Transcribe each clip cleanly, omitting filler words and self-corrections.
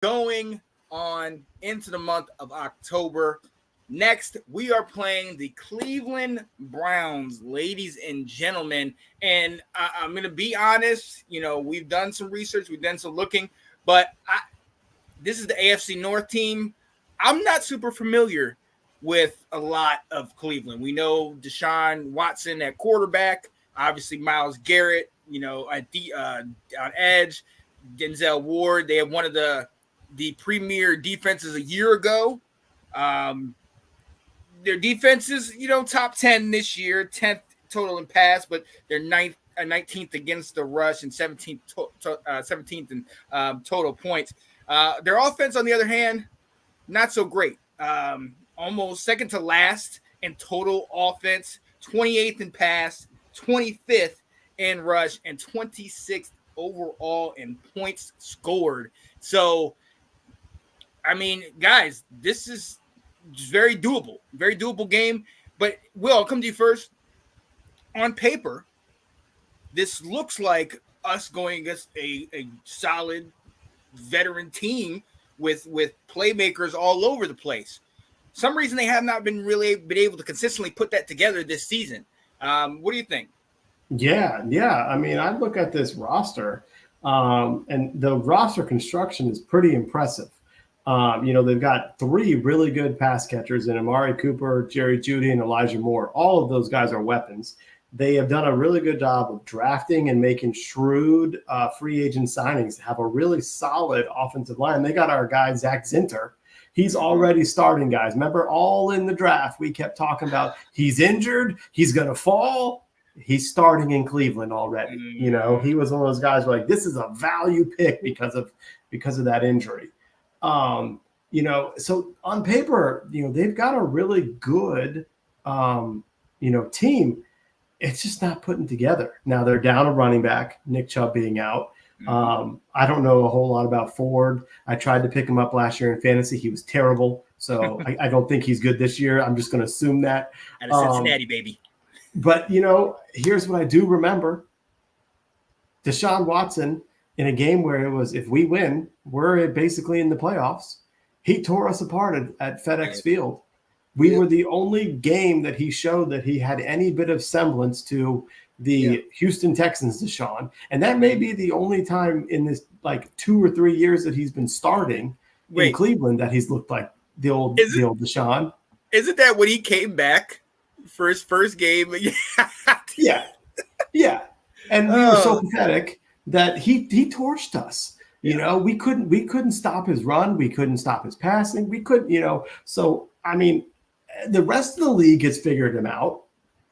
going on into the month of October. Next, we are playing the Cleveland Browns, ladies and gentlemen. And I'm going to be honest, we've done some research, we've done some looking, but this is the AFC North team. I'm not super familiar with a lot of Cleveland. We know Deshaun Watson at quarterback, obviously Myles Garrett, on edge, Denzel Ward. They have one of the premier defenses a year ago. Their defense is, top 10 this year, 10th total in pass, but they're 19th against the rush and 17th in total points. Their offense, on the other hand, not so great. Almost second to last in total offense, 28th in pass, 25th in rush, and 26th overall in points scored. So, guys, this is very doable game. But Will, I'll come to you first. On paper, this looks like us going against a solid veteran team with playmakers all over the place. Some reason they have not been able to consistently put that together this season. What do you think? Yeah. I look at this roster, and the roster construction is pretty impressive. They've got three really good pass catchers in Amari Cooper, Jerry Jeudy, and Elijah Moore. All of those guys are weapons. They have done a really good job of drafting and making shrewd free agent signings to have a really solid offensive line. They got our guy, Zach Zinter. He's already starting, guys. Remember, all in the draft, we kept talking about he's injured, he's going to fall. He's starting in Cleveland already. He was one of those guys who were like, this is a value pick because of that injury. So on paper, they've got a really good, team. It's just not putting together. Now they're down a running back, Nick Chubb being out. I don't know a whole lot about Ford. I tried to pick him up last year in fantasy. He was terrible. So I don't think he's good this year. I'm just going to assume that. Out of Cincinnati, baby. But, here's what I do remember. Deshaun Watson, in a game where it was, if we win, we're basically in the playoffs. He tore us apart at FedEx Field. We were the only game that he showed that he had any bit of semblance to the Houston Texans, Deshaun. And that may be the only time in this 2 or 3 years that he's been starting in Cleveland that he's looked like the old Deshaun. Isn't that when he came back for his first game? Yeah. And we were so pathetic that he torched us. We couldn't stop his run. We couldn't stop his passing. We couldn't, so, the rest of the league has figured him out.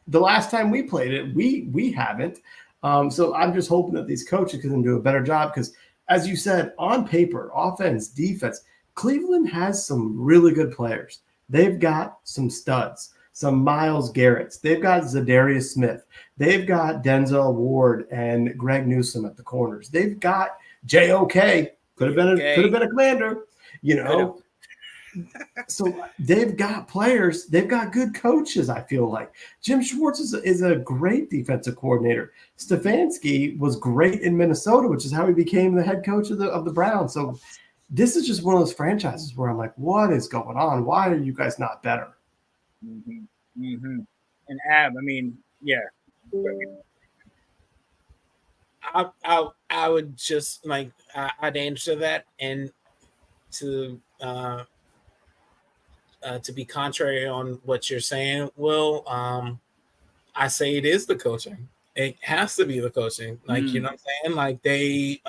The last time we played it, we haven't. So I'm just hoping that these coaches can do a better job because, as you said, on paper, offense, defense, Cleveland has some really good players. They've got some studs, some Myles Garretts. They've got Zadarius Smith. They've got Denzel Ward and Greg Newsome at the corners. They've got JOK. Could have been a Commander, So they've got players. They've got good coaches, I feel like. Jim Schwartz is a great defensive coordinator. Stefanski was great in Minnesota, which is how he became the head coach of the Browns. So this is just one of those franchises where I'm like, what is going on? Why are you guys not better? And Ab, I would just I'd answer that, and to be contrary on what you're saying, Will, I say it is the coaching. It has to be the coaching. You know what I'm saying? They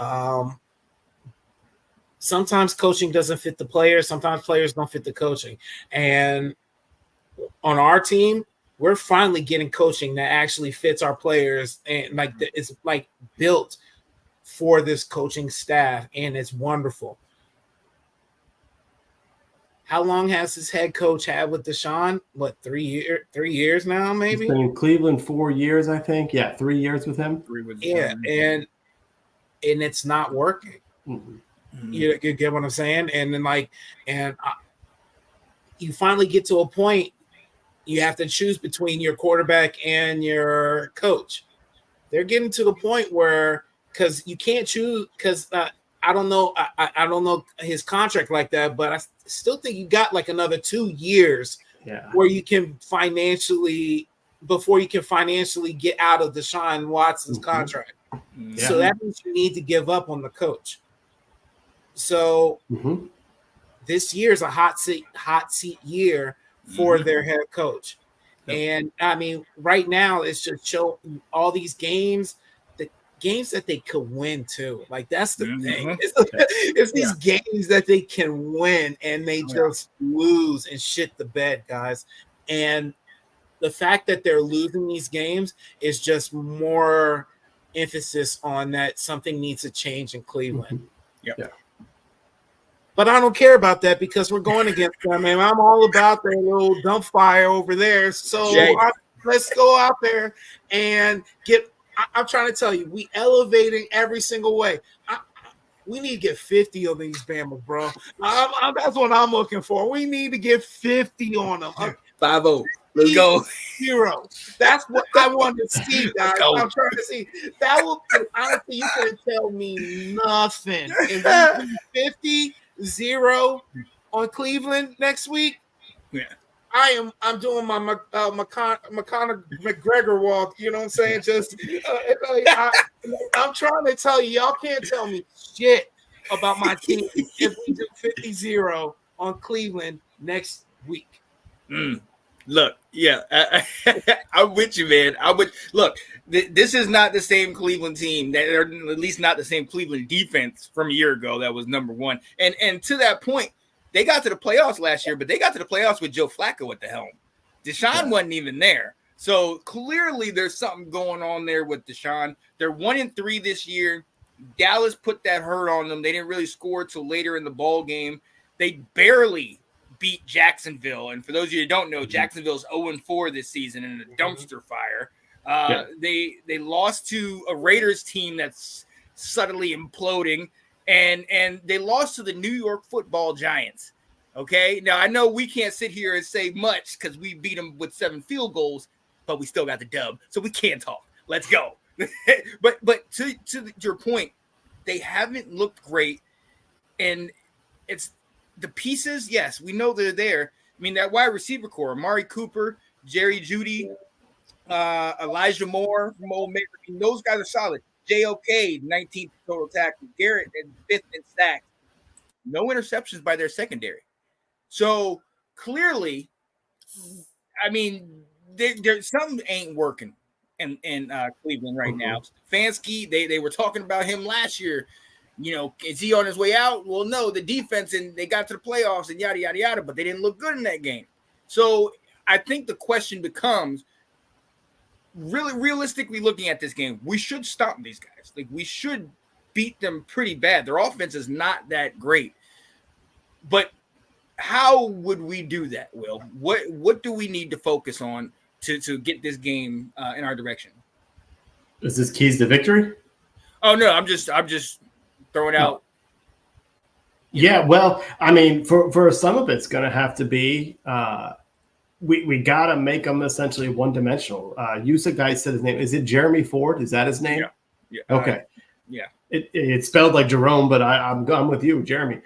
sometimes coaching doesn't fit the players. Sometimes players don't fit the coaching. And on our team, we're finally getting coaching that actually fits our players, and it's built for this coaching staff, and it's wonderful. How long has this head coach had with Deshaun? 3 years now, maybe? He's been in Cleveland 4 years, I think. Yeah, 3 years with him. And it's not working. Mm-hmm. You get what I'm saying? And then you finally get to a point you have to choose between your quarterback and your coach. They're getting to the point where, because you can't choose, because I don't know. I don't know his contract like that, but I still think you got like another 2 years where you can financially get out of Deshaun Watson's contract. Yeah. So that means you need to give up on the coach. So this year is a hot seat year for their head coach. Yep. And I mean, right now it's just show all these games that they could win too. Like that's the thing. It's these games that they can win and they just lose and shit the bed, guys. And the fact that they're losing these games is just more emphasis on that something needs to change in Cleveland. Yeah. But I don't care about that because we're going against them, and I'm all about their little dump fire over there. So let's go out there and get. I'm trying to tell you, we elevating every single way. We need to get 50 of these Bama, bro. That's what I'm looking for. We need to get 50 on them. 5-0. Let's go. 0. That's what I want to see, guys. I'm trying to see. That will honestly, you couldn't tell me nothing. If we 50-0 on Cleveland next week, I'm doing my McGregor walk. You know what I'm saying? Just I'm trying to tell you, y'all can't tell me shit about my team if we do 50-0 on Cleveland next week. Look, I'm with you, man. Look. This is not the same Cleveland team, or at least not the same Cleveland defense from a year ago that was number one. And to that point, they got to the playoffs last year, but they got to the playoffs with Joe Flacco at the helm. Deshaun wasn't even there. So clearly there's something going on there with Deshaun. They're 1-3 this year. Dallas put that hurt on them. They didn't really score till later in the ball game. They barely beat Jacksonville. And for those of you who don't know, Jacksonville's 0-4 this season in a dumpster fire. They lost to a Raiders team that's subtly imploding. And they lost to the New York Football Giants. Okay, now I know we can't sit here and say much because we beat them with 7 field goals, but we still got the dub, so we can't talk. Let's go. but to your point, they haven't looked great, and it's the pieces. Yes, we know they're there. I mean, that wide receiver core: Amari Cooper, Jerry Jeudy, Elijah Moore from Ole Miss. I mean, those guys are solid. JOK, 19th total tackles. Garrett and 5th in sacks. No interceptions by their secondary. So clearly, I mean, there's something ain't working in Cleveland right now. Stefanski, they were talking about him last year. You know, is he on his way out? Well, no, the defense, and they got to the playoffs and yada, yada, yada, but they didn't look good in that game. So I think the question becomes, really realistically looking at this game, we should stop these guys. Like, we should beat them pretty bad. Their offense is not that great. But how would we do that, Will? What do we need to focus on to get this game in our direction? Is this keys to victory? Oh no, I'm just throwing out. Yeah, well, I mean, for some of it's going to have to be we got to make them essentially one-dimensional. Yusa guy said his name. Is it Jeremy Ford? Is that his name? Yeah. Okay. Yeah. It's spelled like Jerome, but I'm with you, Jeremy.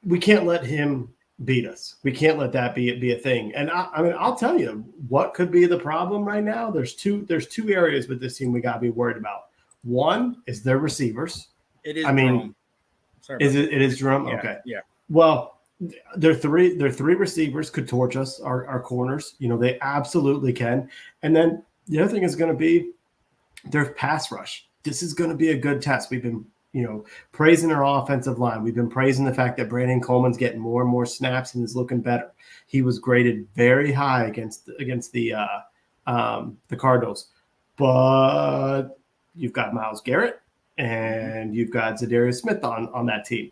We can't let him beat us. We can't let that be a thing. And I mean, I'll tell you what could be the problem right now. There's two areas with this team we got to be worried about. One is their receivers. It is. I mean, it is Jerome? Yeah, okay. Yeah. Well, their three receivers could torch us, our corners. You know, they absolutely can. And then the other thing is going to be their pass rush. This is going to be a good test. We've been, praising our offensive line. We've been praising the fact that Brandon Coleman's getting more and more snaps and is looking better. He was graded very high against the Cardinals. But you've got Myles Garrett and you've got Zadarius Smith on that team.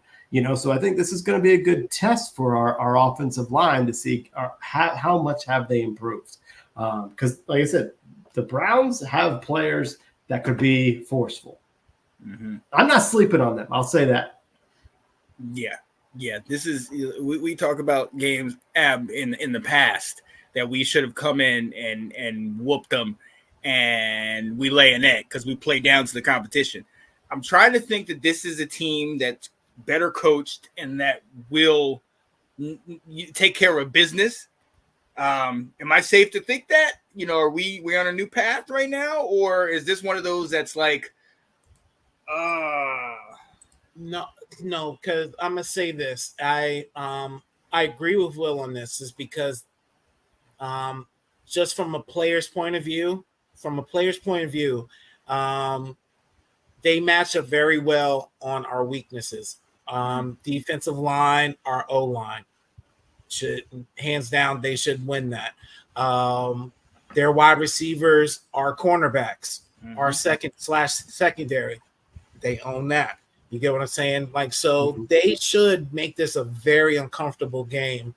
So I think this is going to be a good test for our offensive line to see how much have they improved. Because, like I said, the Browns have players that could be forceful. Mm-hmm. I'm not sleeping on them. I'll say that. Yeah. This is we talk about games in the past that we should have come in and whooped them, and we lay an egg because we play down to the competition. I'm trying to think that this is a team that's better coached and that will take care of business. Am I safe to think that? Are we on a new path right now, or is this one of those that's like, No, because I'm gonna say this. I agree with Will on this, is because just from a player's point of view, they match up very well on our weaknesses. Defensive line, our O line should, hands down, they should win that. Their wide receivers, our cornerbacks, our secondary, they own that. You get what I'm saying? Like, so they should make this a very uncomfortable game,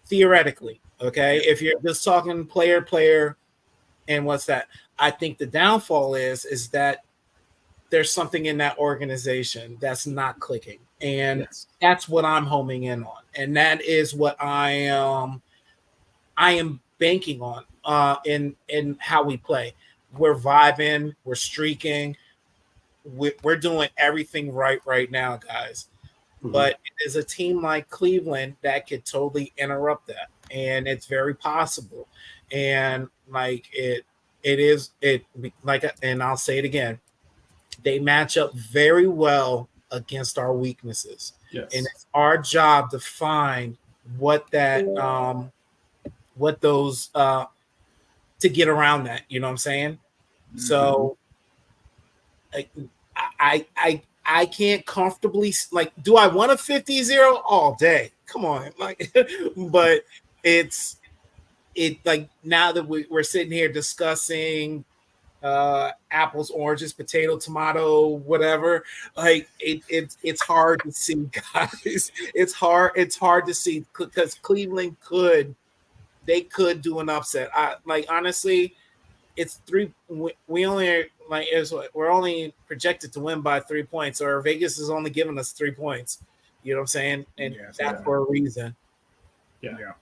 theoretically. Okay, if you're just talking player, and what's that? I think the downfall is that there's something in that organization that's not clicking, and that's what I'm homing in on, and that is what I am banking on in how we play. We're vibing, we're streaking, we're doing everything right now, guys. But it is a team like Cleveland that could totally interrupt that, and it's very possible. And like and I'll say it again, they match up very well against our weaknesses. Yes. And it's our job to find what those to get around that. You know what I'm saying? So I can't comfortably, like, do I want a 50-0 all day? Come on. Like, but it's like, now that we're sitting here discussing apples, oranges, potato, tomato, whatever, like it's hard to see, guys. It's hard to see, because Cleveland could do an upset. Honestly, it's we're only projected to win by 3 points, or Vegas is only giving us 3 points. You know what I'm saying? And that's for a reason. Yeah.